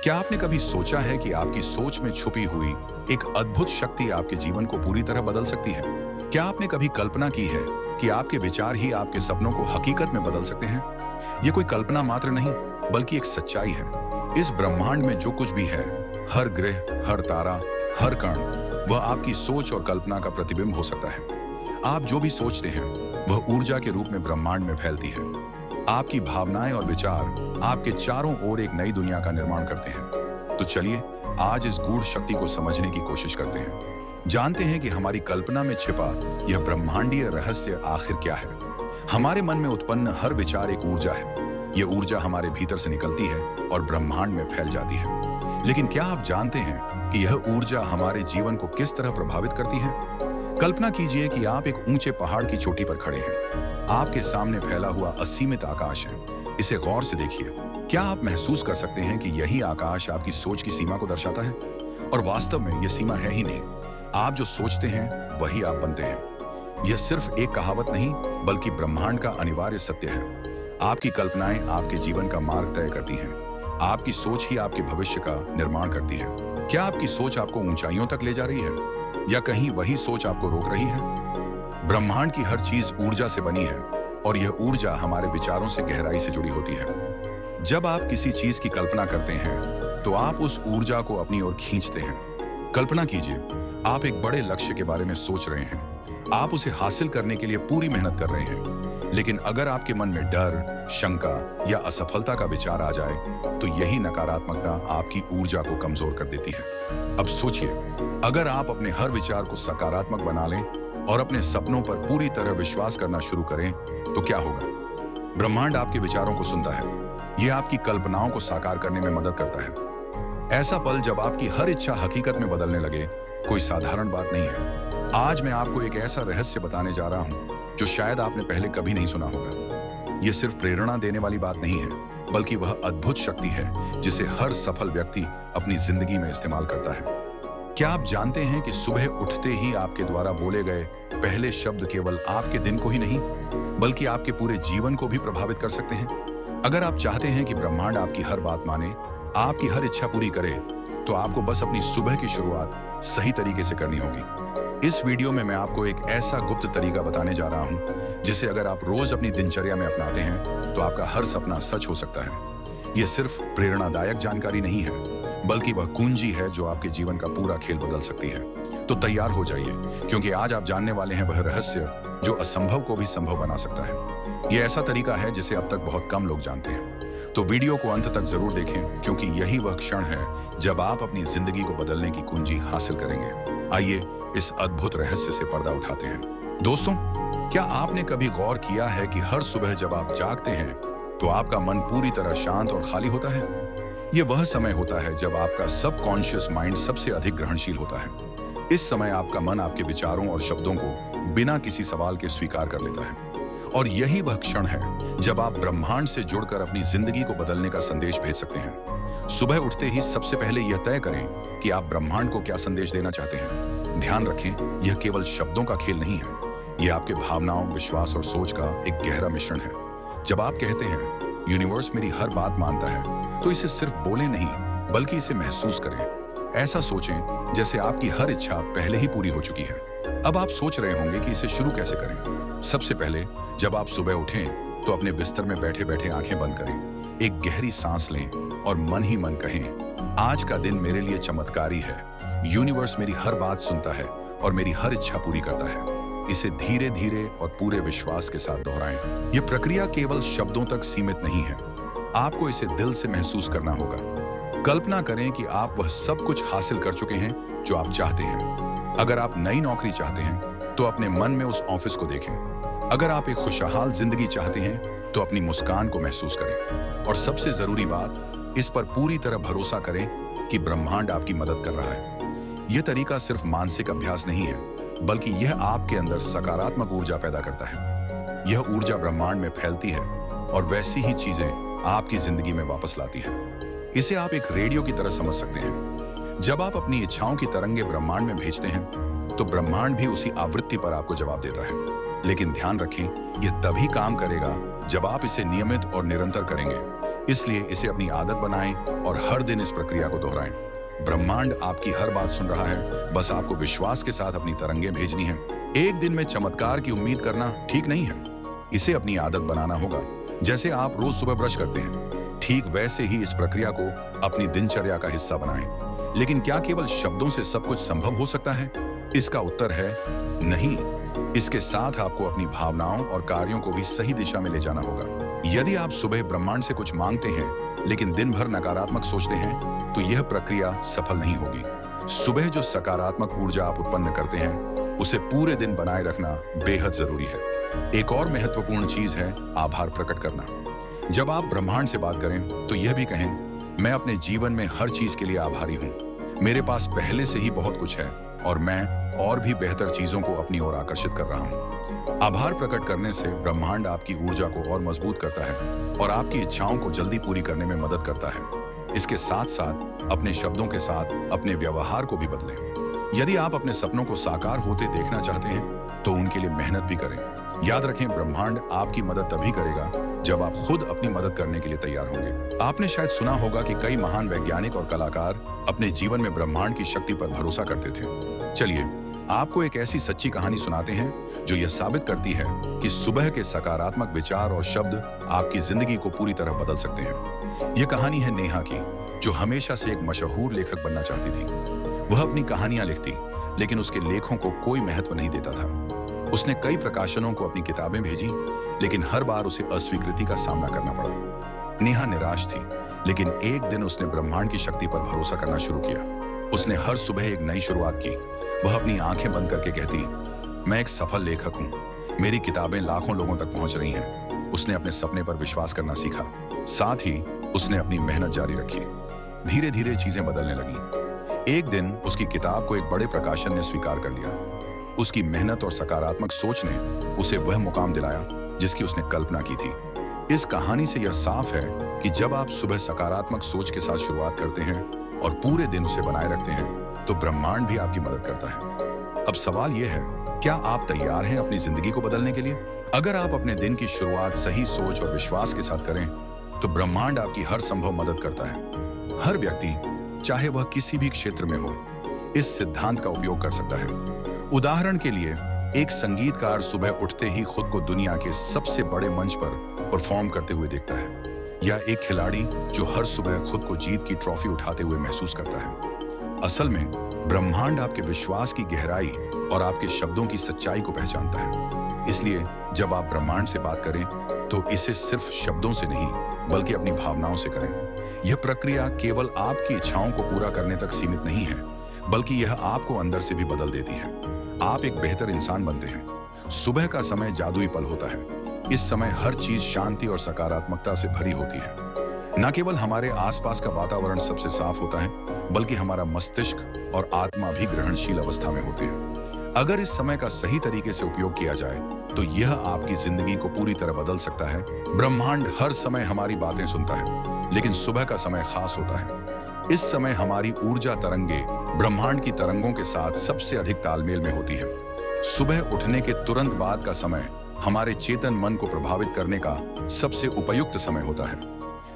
क्या आपने कभी सोचा है कि आपकी सोच में छुपी हुई एक अद्भुत शक्ति आपके जीवन को पूरी तरह बदल सकती है? क्या आपने कभी कल्पना की है कि आपके विचार ही आपके सपनों को हकीकत में बदल सकते हैं? ये कोई कल्पना मात्र नहीं, बल्कि एक सच्चाई है। इस ब्रह्मांड में जो कुछ भी है, हर ग्रह, हर तारा, हर कण, वह आपकी सोच और कल्पना का प्रतिबिंब हो सकता है। आप जो भी सोचते हैं, वह ऊर्जा के रूप में ब्रह्मांड में फैलती है। आपकी भावनाएं और विचार आपके चारों ओर एक नई दुनिया का निर्माण करते हैं। तो चलिए आज इस गूढ़ शक्ति को समझने की कोशिश करते हैं। जानते हैं कि हमारी कल्पना में छिपा यह ब्रह्मांडीय रहस्य आखिर क्या है। हमारे मन में उत्पन्न हर विचार एक ऊर्जा है। यह ऊर्जा हमारे भीतर से निकलती है और ब्रह्मांड में फैल जाती है। लेकिन क्या आप जानते हैं कि यह ऊर्जा हमारे जीवन को किस तरह प्रभावित करती है? कल्पना कीजिए कि आप एक ऊंचे पहाड़ की चोटी पर खड़े हैं। आपके सामने फैला हुआ असीमित आकाश है। इसे गौर से देखिए। क्या आप महसूस कर सकते हैं कि यही आकाश आपकी सोच की सीमा को दर्शाता है? और वास्तव में यह सीमा है ही नहीं। आप जो सोचते हैं वही आप बनते हैं। यह सिर्फ एक कहावत नहीं, बल्कि ब्रह्मांड का अनिवार्य सत्य है। आपकी कल्पनाएं आपके जीवन का मार्ग तय करती हैं। आपकी सोच ही आपके भविष्य का निर्माण करती है। क्या आपकी सोच आपको ऊंचाइयों तक ले जा रही है, या कहीं वही सोच आपको रोक रही है? ब्रह्मांड की हर चीज ऊर्जा से बनी है, और यह ऊर्जा हमारे विचारों से गहराई से जुड़ी होती है। जब आप किसी चीज की कल्पना करते हैं, तो आप उस ऊर्जा को अपनी ओर खींचते हैं। कल्पना कीजिए, आप एक बड़े लक्ष्य के बारे में सोच रहे हैं। आप उसे हासिल करने के लिए पूरी मेहनत कर रहे हैं। लेकिन अगर आपके मन में डर, शंका या असफलता का विचार आ जाए, तो यही नकारात्मकता आपकी ऊर्जा को कमजोर कर देती है। अब सोचिए, अगर आप अपने हर विचार को सकारात्मक बना लें और अपने सपनों पर पूरी तरह विश्वास करना शुरू करें, तो क्या होगा? ब्रह्मांड आपके विचारों को सुनता है। यह आपकी कल्पनाओं को साकार करने में मदद करता है। ऐसा पल जब आपकी हर इच्छा हकीकत में बदलने लगे, कोई साधारण बात नहीं है। आज मैं आपको एक ऐसा रहस्य बताने जा रहा हूं जो शायद आपने पहले कभी नहीं सुना होगा। यह सिर्फ प्रेरणा देने वाली बात नहीं है, बल्कि वह अद्भुत शक्ति है जिसे हर सफल व्यक्ति अपनी जिंदगी में इस्तेमाल करता है। क्या आप जानते हैं कि सुबह उठते ही आपके द्वारा बोले गए पहले शब्द केवल आपके दिन को ही नहीं, बल्कि आपके पूरे जीवन को भी प्रभावित कर सकते हैं? अगर आप चाहते हैं कि ब्रह्मांड आपकी हर बात माने, आपकी हर इच्छा पूरी करे, तो आपको बस अपनी सुबह की शुरुआत सही तरीके से करनी होगी। इस वीडियो में मैं आपको एक ऐसा गुप्त तरीका बताने जा रहा हूं, जिसे अगर आप रोज अपनी दिनचर्या में अपनाते हैं, तो आपका हर सपना सच हो सकता है। यह सिर्फ प्रेरणादायक जानकारी नहीं है, बल्कि वह कुंजी है जो आपके जीवन का पूरा खेल बदल सकती है। तो तैयार हो जाइए, क्योंकि आज आप जानने वाले हैं वह रहस्य जो असंभव को भी संभव बना सकता है। यह ऐसा तरीका है जिसे अब तक बहुत कम लोग जानते हैं। तो वीडियो को अंत तक जरूर देखें, क्योंकि यही वह क्षण है जब आप अपनी जिंदगी को बदलने की कुंजी हासिल करेंगे। आइए इस अद्भुत रहस्य से पर्दा उठाते हैं। दोस्तों, क्या आपने कभी गौर किया है कि हर सुबह जब आप जागते हैं, तो आपका मन पूरी तरह शांत और खाली होता है? यह वह समय होता है जब आपका सबकॉन्शियस माइंड सबसे अधिक ग्रहणशील होता है। इस समय आपका मन आपके विचारों और शब्दों को बिना किसी सवाल के स्वीकार कर लेता है। और यही वह क्षण है जब आप ब्रह्मांड से जुड़कर अपनी जिंदगी को बदलने का संदेश भेज सकते हैं। सुबह उठते ही सबसे पहले यह तय करें कि आप ब्रह्मांड को क्या संदेश देना चाहते हैं। ध्यान रखें, यह केवल शब्दों का खेल नहीं है। यह आपके भावनाओं, विश्वास और सोच का एक गहरा मिश्रण है। जब आप कहते हैं, यूनिवर्स मेरी हर बात मानता है, तो इसे सिर्फ बोले नहीं, बल्कि इसे महसूस करें। ऐसा सोचें जैसे आपकी हर इच्छा पहले ही पूरी हो चुकी है। अब आप सोच रहे होंगे कि इसे शुरू कैसे करें। सबसे पहले जब आप सुबह उठें, तो अपने बिस्तर में बैठे बैठे आंखें बंद करें। एक गहरी सांस लें और मन ही मन कहें, आज का दिन मेरे लिए चमत्कारी है। यूनिवर्स मेरी हर बात सुनता है और मेरी हर इच्छा पूरी करता है। इसे धीरे धीरे और पूरे विश्वास के साथ दोहराएं। यह प्रक्रिया केवल शब्दों तक सीमित नहीं है। आपको इसे दिल से महसूस करना होगा। कल्पना करें कि आप वह सब कुछ हासिल कर चुके हैं जो आप चाहते हैं। अगर आप नई नौकरी चाहते हैं, तो अपने मन में उस ऑफिस को देखें। अगर आप एक खुशहाल जिंदगी चाहते हैं, तो अपनी मुस्कान को महसूस करें। और सबसे जरूरी बात, इस पर पूरी तरह भरोसा करें कि ब्रह्मांड आपकी मदद कर रहा है। यह तरीका सिर्फ मानसिक अभ्यास नहीं है, बल्कि यह आपके अंदर सकारात्मक ऊर्जा पैदा करता है। यह ऊर्जा ब्रह्मांड में फैलती है और वैसी ही चीजें आपकी जिंदगी में वापस लाती है। इसे आप एक रेडियो की तरह समझ सकते हैं। जब आप अपनी इच्छाओं की तरंगे ब्रह्मांड में भेजते हैं, तो ब्रह्मांड भी उसी आवृत्ति पर आपको जवाब देता है। लेकिन ध्यान रखें, यह तभी काम करेगा जब आप इसे नियमित और निरंतर करेंगे। इसलिए इसे अपनी आदत बनाएं और हर दिन इस प्रक्रिया को दोहराएं। ब्रह्मांड आपकी हर बात सुन रहा है, बस आपको विश्वास के साथ अपनी तरंगें भेजनी है। एक दिन में चमत्कार की उम्मीद करना ठीक नहीं है, इसे अपनी आदत बनाना होगा। जैसे आप रोज सुबह ब्रश करते हैं, ठीक वैसे ही इस प्रक्रिया को अपनी दिनचर्या का हिस्सा बनाएं। लेकिन क्या केवल शब्दों से सब कुछ संभव हो सकता है? इसका उत्तर है नहीं। इसके साथ आपको अपनी भावनाओं और कार्यों को भी सही दिशा में ले जाना होगा। यदि आप सुबह ब्रह्मांड से कुछ मांगते हैं लेकिन दिन भर नकारात्मक सोचते हैं, तो यह प्रक्रिया सफल नहीं होगी। सुबह जो सकारात्मक ऊर्जा आप उत्पन्न करते हैं, उसे पूरे दिन बनाए रखना बेहद जरूरी है। एक और महत्वपूर्ण चीज है आभार प्रकट करना। जब आप ब्रह्मांड से बात करें तो यह भी कहें, मैं अपने जीवन में हर चीज के लिए आभारी हूं। मेरे पास पहले से ही बहुत कुछ है और मैं और भी बेहतर चीजों को अपनी ओर आकर्षित कर रहा हूं। आभार प्रकट करने से ब्रह्मांड आपकी ऊर्जा को और मजबूत करता है और आपकी इच्छाओं को जल्दी पूरी करने में मदद करता है। इसके साथ साथ अपने शब्दों के साथ अपने व्यवहार को भी बदलें। यदि आप अपने सपनों को साकार होते देखना चाहते हैं, तो उनके लिए मेहनत भी करें। याद रखें, ब्रह्मांड आपकी मदद तभी करेगा जब आप खुद अपनी मदद करने के लिए तैयार होंगे। आपने शायद सुना होगा कि कई महान वैज्ञानिक और कलाकार अपने जीवन में ब्रह्मांड की शक्ति पर भरोसा करते थे। चलिए, आपको एक ऐसी सच्ची कहानी सुनाते हैं जो यह साबित करती है कि सुबह के सकारात्मक विचार और शब्द आपकी जिंदगी को पूरी तरह बदल सकते हैं। यह कहानी है नेहा की, जो हमेशा से एक मशहूर लेखक बनना चाहती थी। वह अपनी कहानियां लिखती, लेकिन उसके लेखों को कोई महत्व नहीं देता था। उसने कई प्रकाशनों को अपनी किताबें भेजी, लेकिन हर बार उसे अस्वीकृति का सामना करना पड़ा। नेहा निराश थी, लेकिन एक दिन उसने ब्रह्मांड की शक्ति पर भरोसा करना शुरू किया। उसने हर सुबह एक नई शुरुआत की। वह अपनी आंखें बंद करके कहती, मैं एक सफल लेखक हूं, मेरी किताबें लाखों लोगों तक पहुंच रही हैं। उसने अपने सपने पर विश्वास करना सीखा, साथ ही उसने अपनी मेहनत जारी रखी। धीरे धीरे चीजें बदलने लगीं। एक दिन उसकी किताब को एक बड़े प्रकाशन ने स्वीकार कर लिया। उसकी मेहनत और सकारात्मक सोच ने उसे वह मुकाम दिलाया जिसकी उसने कल्पना की थी। इस कहानी से यह साफ है कि जब आप सुबह सकारात्मक सोच के साथ शुरुआत करते हैं और पूरे दिन उसे बनाए रखते हैं, तो ब्रह्मांड भी आपकी मदद करता है। अब सवाल यह है, क्या आप तैयार हैं अपनी जिंदगी को बदलने के लिए? अगर आप अपने दिन की शुरुआत सही सोच और विश्वास के साथ करें, तो ब्रह्मांड आपकी हर संभव मदद करता है। हर व्यक्ति, चाहे वह किसी भी क्षेत्र में हो, इस सिद्धांत का उपयोग कर सकता है। उदाहरण के लिए, एक संगीतकार सुबह उठते ही खुद को दुनिया के सबसे बड़े मंच पर परफॉर्म करते हुए देखता है, या एक खिलाड़ी जो हर सुबह खुद को जीत की ट्रॉफी उठाते हुए महसूस करता है। असल में ब्रह्मांड आपके विश्वास की गहराई और आपके शब्दों की सच्चाई को पहचानता है। इसलिए जब आप ब्रह्मांड से बात करें, तो इसे सिर्फ शब्दों से नहीं, बल्कि अपनी भावनाओं से करें। यह प्रक्रिया केवल आपकी इच्छाओं को पूरा करने तक सीमित नहीं है, बल्कि यह आपको अंदर से भी बदल देती है। आप एक बेहतर इंसान बनते हैं। सुबह का समय जादुई पल होता है। इस समय हर चीज शांति और सकारात्मकता से भरी होती है। न केवल हमारे आसपास का वातावरण सबसे साफ होता है, बल्कि हमारा मस्तिष्क और आत्मा भी ग्रहणशील अवस्था में होते हैं। अगर इस समय का सही तरीके से उपयोग किया जाए, तो यह आपकी जिंदगी को पूरी तरह बदल सकता है। ब्रह्मांड हर समय हमारी बातें सुनता है, लेकिन सुबह का समय खास होता है। इस समय हमारी ऊर्जा तरंगे ब्रह्मांड की तरंगों के साथ सबसे अधिक तालमेल में होती है। सुबह उठने के तुरंत बाद का समय हमारे चेतन मन को प्रभावित करने का सबसे उपयुक्त समय होता है।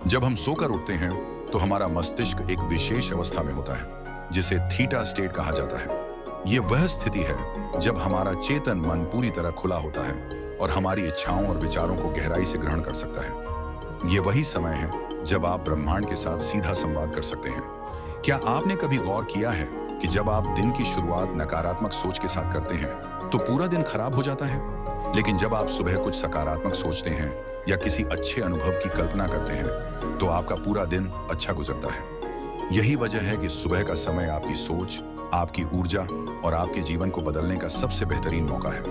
जब हम सोकर उठते हैं, तो हमारा मस्तिष्क एक विशेष अवस्था में होता है, जिसे थीटा स्टेट कहा जाता है। यह वह स्थिति है जब हमारा चेतन मन पूरी तरह खुला होता है और हमारी इच्छाओं और विचारों को गहराई से ग्रहण कर सकता है। यह वही समय है जब आप ब्रह्मांड के साथ सीधा संवाद कर सकते हैं। क्या आपने कभी गौर किया है कि जब आप दिन की शुरुआत नकारात्मक सोच के साथ करते हैं, तो पूरा दिन खराब हो जाता है? लेकिन जब आप सुबह कुछ सकारात्मक सोचते हैं या किसी अच्छे अनुभव की कल्पना करते हैं, तो आपका पूरा दिन अच्छा गुजरता है। यही वजह है कि सुबह का समय आपकी सोच, आपकी ऊर्जा और आपके जीवन को बदलने का सबसे बेहतरीन मौका है।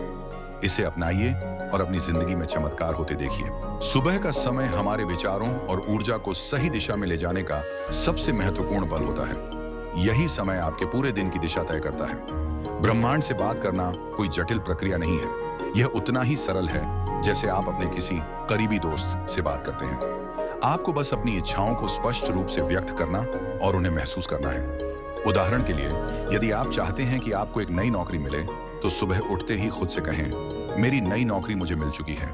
इसे अपनाइए और अपनी जिंदगी में चमत्कार होते देखिए। सुबह का समय हमारे विचारों और ऊर्जा को सही दिशा में ले जाने का सबसे महत्वपूर्ण पल होता है। यही समय आपके पूरे दिन की दिशा तय करता है। ब्रह्मांड से बात करना कोई जटिल प्रक्रिया नहीं है। यह उतना ही सरल है जैसे आप अपने किसी करीबी दोस्त से बात करते हैं। आपको बस अपनी इच्छाओं को स्पष्ट रूप से व्यक्त करना और उन्हें महसूस करना है। उदाहरण के लिए, यदि आप चाहते हैं कि आपको एक नई नौकरी मिले, तो सुबह उठते ही खुद से कहें, मेरी नई नौकरी मुझे मिल चुकी है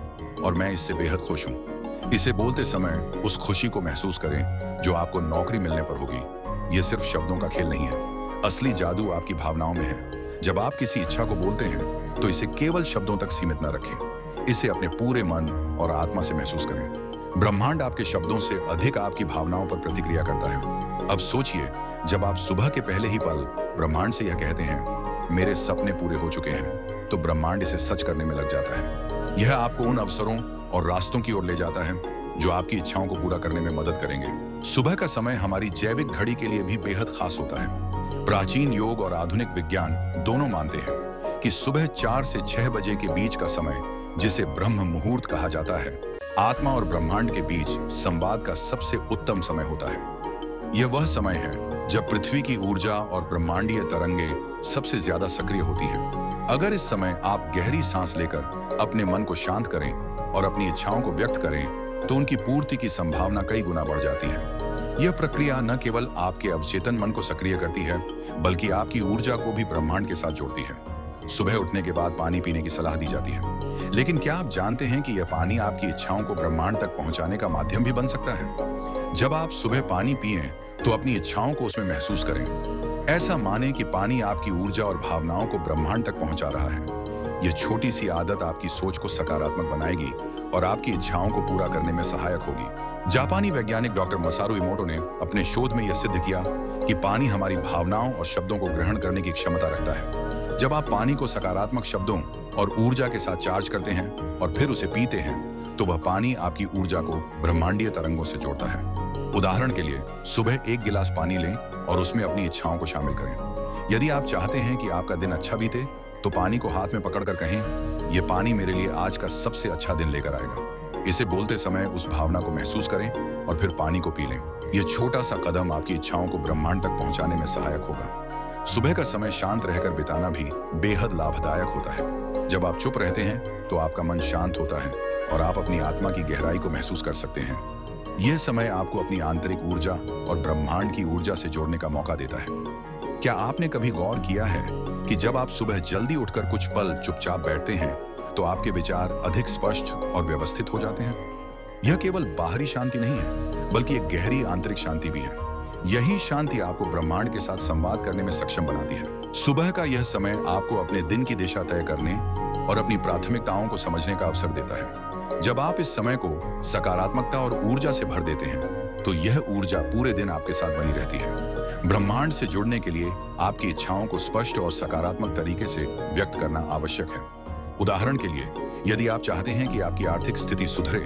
और मैं इससे बेहद खुश हूं। इसे बोलते समय उस खुशी को महसूस करें जो आपको नौकरी मिलने पर होगी। ये सिर्फ शब्दों का खेल नहीं है, असली जादू आपकी भावनाओं में है। जब आप किसी इच्छा को बोलते हैं तो इसे केवल शब्दों तक सीमित न रखें, इसे अपने पूरे मन और आत्मा से महसूस करें। ब्रह्मांड आपके शब्दों से अधिक आपकी भावनाओं पर प्रतिक्रिया करता है। अब सोचिए, जब आप सुबह के पहले ही पल ब्रह्मांड से यह कहते हैं, मेरे सपने पूरे हो चुके हैं, तो ब्रह्मांड इसे सच करने में लग जाता है। यह आपको उन अवसरों और रास्तों की ओर ले जाता है जो आपकी इच्छाओं को पूरा करने में मदद करेंगे। सुबह का समय हमारी जैविक घड़ी के लिए भी बेहद खास होता है। प्राचीन योग और आधुनिक विज्ञान दोनों मानते हैं कि सुबह 4 से 6 बजे के बीच का समय, जिसे ब्रह्म मुहूर्त कहा जाता है, आत्मा और ब्रह्मांड के बीच संवाद का सबसे उत्तम समय होता है। यह वह समय है जब पृथ्वी की ऊर्जा और ब्रह्मांडीय तरंगे सबसे ज्यादा सक्रिय होती हैं। अगर इस समय आप गहरी सांस लेकर अपने मन को शांत करें और अपनी इच्छाओं को व्यक्त करें, तो उनकी पूर्ति की संभावना कई गुना बढ़ जाती है। यह प्रक्रिया न केवल आपके अवचेतन मन को सक्रिय करती है, बल्कि आपकी ऊर्जा को भी ब्रह्मांड के साथ जोड़ती है। सुबह उठने के बाद पानी पीने की सलाह दी जाती है, लेकिन क्या आप जानते हैं कि यह पानी आपकी इच्छाओं को ब्रह्मांड तक पहुंचाने का माध्यम भी बन सकता है? जब आप सुबह पानी पिएं, तो अपनी इच्छाओं को उसमें महसूस करें। ऐसा माने कि पानी आपकी ऊर्जा और भावनाओं को ब्रह्मांड तक पहुंचा रहा है। यह छोटी सी आदत आपकी सोच को सकारात्मक बनाएगी और आपकी इच्छाओं को पूरा करने में सहायक होगी। जापानी वैज्ञानिक डॉक्टर मसारू इमोटो ने अपने शोध में यह सिद्ध किया कि पानी हमारी भावनाओं और शब्दों को ग्रहण करने की क्षमता रखता है। जब आप पानी को सकारात्मक शब्दों और ऊर्जा के साथ चार्ज करते हैं और फिर उसे पीते हैं, तो वह पानी आपकी ऊर्जा को ब्रह्मांडीय तरंगों से जोड़ता है। उदाहरण के लिए, सुबह 1 गिलास पानी लें और उसमें अपनी इच्छाओं को शामिल करें। यदि आप चाहते हैं कि आपका दिन अच्छा बीते, तो पानी को हाथ में पकड़कर कहें, यह पानी मेरे लिए आज का सबसे अच्छा दिन लेकर आएगा। इसे बोलते समय उस भावना को महसूस करें और फिर पानी को पी लें। यह छोटा सा कदम आपकी इच्छाओं को ब्रह्मांड तक पहुंचाने में सहायक होगा। सुबह का समय शांत रहकर बिताना भी बेहद लाभदायक होता है। जब आप चुप रहते हैं तो आपका मन शांत होता है और आप अपनी आत्मा की गहराई को महसूस कर सकते हैं। यह समय आपको अपनी आंतरिक ऊर्जा और ब्रह्मांड की ऊर्जा से जोड़ने का मौका देता है। क्या आपने कभी गौर किया है कि जब आप सुबह जल्दी उठकर कुछ पल चुपचाप बैठते हैं, तो आपके विचार अधिक स्पष्ट और व्यवस्थित हो जाते हैं? यह केवल बाहरी शांति नहीं है, बल्कि एक गहरी आंतरिक शांति भी है। यही शांति आपको ब्रह्मांड के साथ संवाद करने में सक्षम बनाती है। सुबह का यह समय आपको अपने दिन की दिशा तय करने और अपनी प्राथमिकताओं को समझने का अवसर देता है। जब आप इस समय को सकारात्मकता और ऊर्जा से भर देते हैं, तो यह ऊर्जा पूरे दिन आपके साथ बनी रहती है। ब्रह्मांड से जुड़ने के लिए आपकी इच्छाओं को स्पष्ट और सकारात्मक तरीके से व्यक्त करना आवश्यक है। उदाहरण के लिए, यदि आप चाहते हैं कि आपकी आर्थिक स्थिति सुधरे,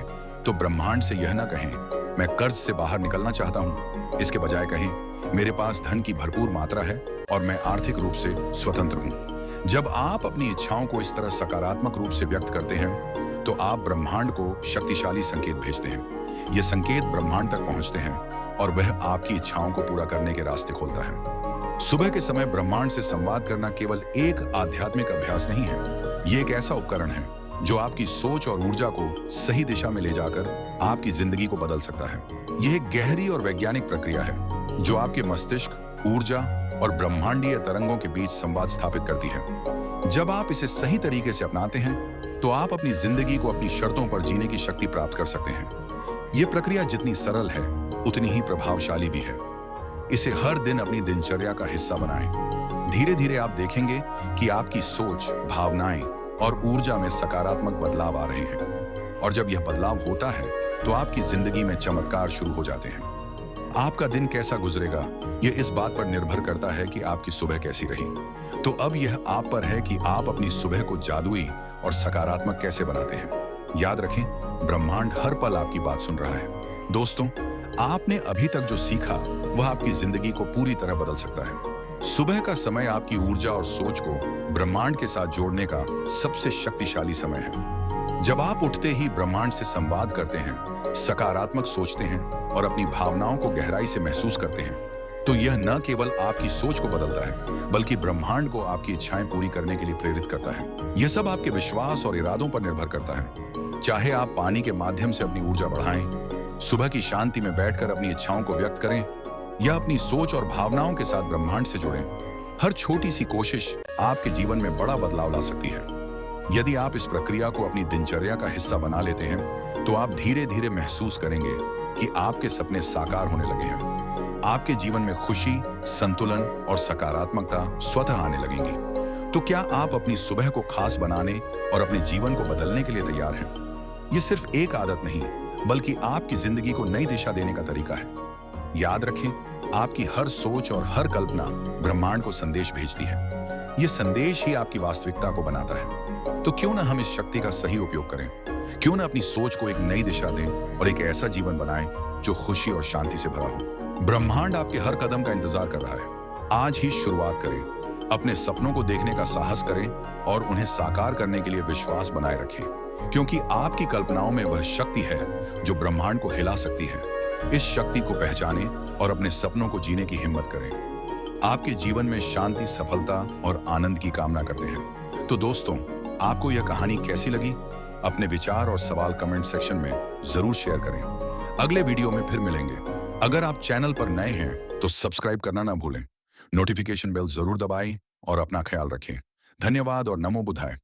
तो ब्रह्मांड से यह न कहें, मैं कर्ज से बाहर निकलना चाहता हूं। इसके बजाय कहें, मेरे पास धन की भरपूर मात्रा है और मैं आर्थिक रूप से स्वतंत्र हूं। जब आप अपनी इच्छाओं को इस तरह सकारात्मक रूप से व्यक्त करते हैं, तो आप ब्रह्मांड को शक्तिशाली संकेत भेजते हैं। ये संकेत ब्रह्मांड तक पहुंचते हैं और वह आपकी इच्छाओं को पूरा करने के रास्ते खोलता है। सुबह के समय ब्रह्मांड से संवाद करना केवल एक आध्यात्मिक अभ्यास नहीं है, ये एक ऐसा उपकरण है जो आपकी सोच और ऊर्जा को सही दिशा में ले जाकर आपकी जिंदगी को बदल सकता है। यह एक गहरी और वैज्ञानिक प्रक्रिया है जो आपके मस्तिष्क, ऊर्जा और ब्रह्मांडीय तरंगों के बीच संवाद स्थापित करती है। जब आप इसे सही तरीके से अपनाते हैं, तो आप अपनी जिंदगी को अपनी शर्तों पर जीने की शक्ति प्राप्त कर सकते हैं। यह प्रक्रिया जितनी सरल है, उतनी ही प्रभावशाली भी है। इसे हर दिन अपनी दिनचर्या का हिस्सा बनाएं। धीरे धीरे आप देखेंगे कि आपकी सोच, भावनाएं और ऊर्जा में सकारात्मक बदलाव आ रहे हैं। और जब यह बदलाव होता है, तो आपकी जिंदगी में चमत्कार शुरू हो जाते हैं। आपका दिन कैसा गुजरेगा, यह इस बात पर निर्भर करता है कि आपकी सुबह कैसी रही। तो अब यह आप पर है कि आप अपनी सुबह को जादुई और सकारात्मक कैसे बनाते हैं। याद रखें, ब्रह्मांड हर पल आपकी बात सुन रहा है। दोस्तों, आपने अभी तक जो सीखा, वह आपकी जिंदगी को पूरी तरह बदल सकता है। सुबह का समय आपकी ऊर्जा और सोच को ब्रह्मांड के साथ जोड़ने का सबसे शक्तिशाली समय है। जब आप उठते ही ब्रह्मांड से संवाद करते हैं, सकारात्मक सोचते हैं और अपनी भावनाओं को गहराई से महसूस करते हैं, तो यह न केवल आपकी सोच को बदलता है, बल्कि ब्रह्मांड को आपकी इच्छाएं पूरी करने के लिए प्रेरित करता है। यह सब आपके विश्वास और इरादों पर निर्भर करता है। चाहे आप पानी के माध्यम से अपनी ऊर्जा बढ़ाएं, सुबह की शांति में बैठकर अपनी इच्छाओं को व्यक्त करें, या अपनी सोच और भावनाओं के साथ ब्रह्मांड से जुड़ें, हर छोटी सी कोशिश आपके जीवन में बड़ा बदलाव ला सकती है। यदि आप इस प्रक्रिया को अपनी दिनचर्या का हिस्सा बना लेते हैं, तो आप धीरे धीरे महसूस करेंगे कि आपके सपने साकार होने लगे हैं। आपके जीवन में खुशी, संतुलन और सकारात्मकता स्वतः आने लगेंगी। तो क्या आप अपनी सुबह को खास बनाने और अपने जीवन को बदलने के लिए तैयार हैं? ये सिर्फ एक आदत नहीं, बल्कि आपकी जिंदगी को नई दिशा देने का तरीका है। याद रखें, आपकी हर सोच और हर कल्पना ब्रह्मांड को संदेश भेजती है। ये संदेश ही आपकी वास्तविकता को बनाता है। तो क्यों ना हम इस शक्ति का सही उपयोग करें? क्यों ना अपनी सोच को एक नई दिशा दें और एक ऐसा जीवन बनाएं जो खुशी और शांति से भरा हो। ब्रह्मांड आपके हर कदम का इंतजार कर रहा है। आज ही शुरुआत करें। अपने सपनों को देखने का साहस करें और उन्हें साकार करने के लिए विश्वास बनाए रखें, क्योंकि आपकी कल्पनाओं में वह शक्ति है जो ब्रह्मांड को हिला सकती है। इस शक्ति को पहचानें और अपने सपनों को जीने की हिम्मत करें। आपके जीवन में शांति, सफलता और आनंद की कामना करते हैं। तो दोस्तों, आपको यह कहानी कैसी लगी? अपने विचार और सवाल कमेंट सेक्शन में जरूर शेयर करें। अगले वीडियो में फिर मिलेंगे। अगर आप चैनल पर नए हैं तो सब्सक्राइब करना ना भूलें। नोटिफिकेशन बेल जरूर दबाएं और अपना ख्याल रखें। धन्यवाद और नमो बुद्धाय।